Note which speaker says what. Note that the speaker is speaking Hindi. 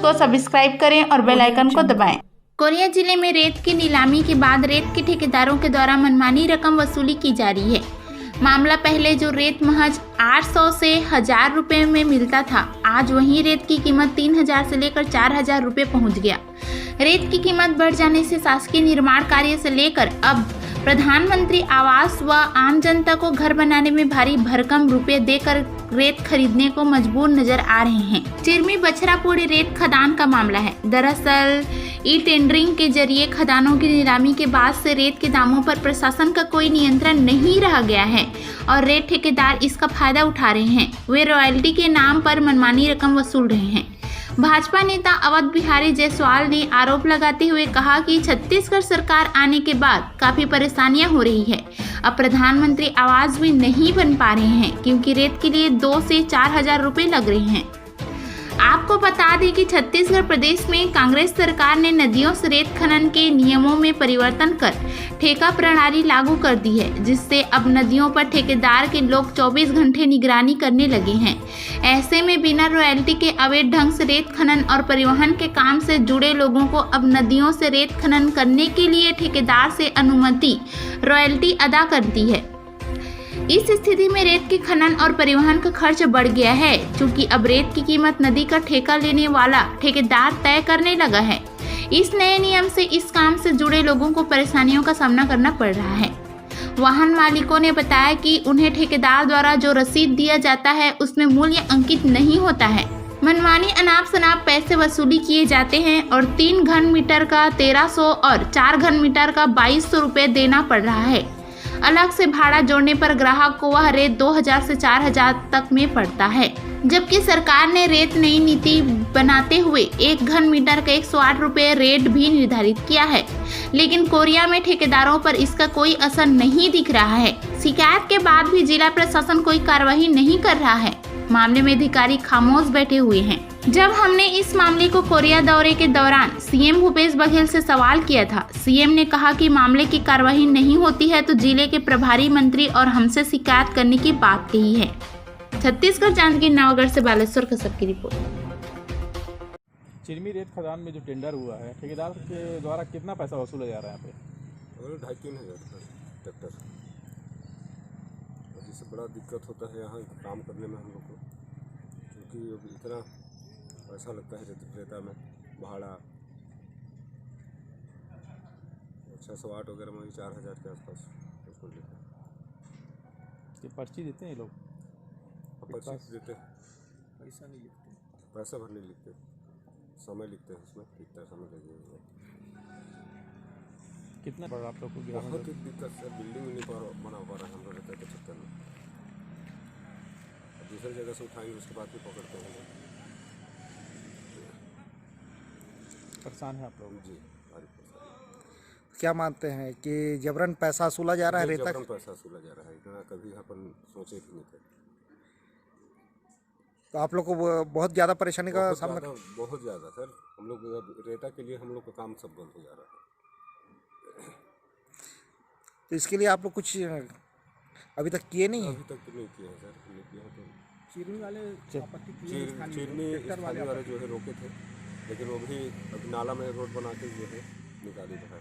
Speaker 1: को सब्सक्राइब करें और बेल आइकन को दबाएं।
Speaker 2: कोरिया जिले में रेत की नीलामी के बाद रेत के ठेकेदारों के द्वारा मनमानी रकम वसूली की जा रही है। मामला पहले जो रेत महज 800 से 1000 रुपये में मिलता था, आज वहीं रेत की कीमत 3000 से लेकर 4000 रुपये पहुंच गया। रेत की कीमत बढ़ जाने से शासकीय निर्माण कार्य से लेकर अब प्रधानमंत्री आवास व आम जनता को घर बनाने में भारी भरकम रुपए देकर रेत खरीदने को मजबूर नजर आ रहे हैं। चिरमी बछरापुरी रेत खदान का मामला है। दरअसल ई टेंडरिंग के जरिए खदानों की नीलामी के बाद से रेत के दामों पर प्रशासन का कोई नियंत्रण नहीं रह गया है और रेत ठेकेदार इसका फायदा उठा रहे हैं। वे रॉयल्टी के नाम पर मनमानी रकम वसूल रहे हैं। भाजपा नेता अवध बिहारी जायसवाल ने आरोप लगाते हुए कहा कि छत्तीसगढ़ सरकार आने के बाद काफी परेशानियां हो रही है। अब प्रधानमंत्री आवास भी नहीं बन पा रहे हैं क्योंकि रेत के लिए 2 से 4000 रुपए लग रहे हैं। आपको बता दें कि छत्तीसगढ़ प्रदेश में कांग्रेस सरकार ने नदियों से रेत खनन के नियमों में परिवर्तन कर ठेका प्रणाली लागू कर दी है, जिससे अब नदियों पर ठेकेदार के लोग 24 घंटे निगरानी करने लगे हैं। ऐसे में बिना रॉयल्टी के अवैध ढंग से रेत खनन और परिवहन के काम से जुड़े लोगों को अब नदियों से रेत खनन करने के लिए ठेकेदार से अनुमति रॉयल्टी अदा करती है। इस स्थिति में रेत के खनन और परिवहन का खर्च बढ़ गया है, क्योंकि अब रेत की कीमत नदी का ठेका लेने वाला ठेकेदार तय करने लगा है। इस नए नियम से इस काम से जुड़े लोगों को परेशानियों का सामना करना पड़ रहा है। वाहन मालिकों ने बताया कि उन्हें ठेकेदार द्वारा जो रसीद दिया जाता है उसमें मूल्य अंकित नहीं होता है। मनमानी अनाप शनाप पैसे वसूली किए जाते हैं और 3 घन मीटर का 1300 और 4 घन मीटर का 2200 रुपये देना पड़ रहा है। अलग से भाड़ा जोड़ने पर ग्राहक को वह रेत 2000 से 4000 तक में पड़ता है, जबकि सरकार ने रेत नई नीति बनाते हुए 1 घन मीटर का 108 रुपये रेट भी निर्धारित किया है। लेकिन कोरिया में ठेकेदारों पर इसका कोई असर नहीं दिख रहा है। शिकायत के बाद भी जिला प्रशासन कोई कार्रवाई नहीं कर रहा है। मामले में अधिकारी खामोश बैठे हुए हैं। जब हमने इस मामले को कोरिया दौरे के दौरान सीएम भूपेश बघेल से सवाल किया था, सीएम ने कहा कि मामले की कार्रवाई नहीं होती है तो जिले के प्रभारी मंत्री और हमसे शिकायत करने की बात कही है। छत्तीसगढ़ जांजगीर नवागढ़ से बालेश्वर कश्यप की रिपोर्ट।
Speaker 3: चिरमी रेत खदान में जो टेंडर हुआ है, ठेकेदार के द्वारा कितना पैसा वसूला जा रहा है यहाँ पे?
Speaker 4: 2,500-3 हज़ार ट्रैक्टर। जिससे बड़ा दिक्कत होता है यहाँ काम करने में हम लोग को, क्योंकि इतना पैसा लगता है रेता में, भाड़ा 608 वगैरह में 4000 के आसपास उसको लेते हैं।
Speaker 3: ये पर्ची देते हैं ये लोग?
Speaker 4: पर्ची देते हैं, पैसा नहीं लिखते, पैसा भर नहीं लिखते, समय लिखते हैं उसमें, कितना समय लगेगा।
Speaker 3: कितना बड़ा आप लोग को?
Speaker 4: बहुत ही दिक्कत से बिल्डिंग नहीं बना पा रहा है हम लोग रेता के चक्कर में। दूसरी जगह से उठाएंगे उसके बाद भी पकड़ते हैं।
Speaker 3: परेशान है आप लोग?
Speaker 4: जी, भारी परेशान।
Speaker 5: क्या मानते हैं कि जबरन पैसा वसूला जा रहा है रेता?
Speaker 4: जबरन पैसा वसूला जा रहा है, इतना कभी अपन सोचे भी नहीं थे।
Speaker 5: तो आप लोग को बहुत ज़्यादा परेशानी का सामना?
Speaker 4: बहुत ज़्यादा सर, हम लोग रेता के लिए हम लोग का काम सब बंद हो जा रहा है।
Speaker 5: तो इसके लिए आप लोग कुछ अभी तक किए नहीं?
Speaker 4: अभी तक तो नहीं किए हैं सर। चिरनी वाले स्थानीय वाले जो है रोके थे, लेकिन वो भी अभी नाला में रोड बना के जो है निकाली था।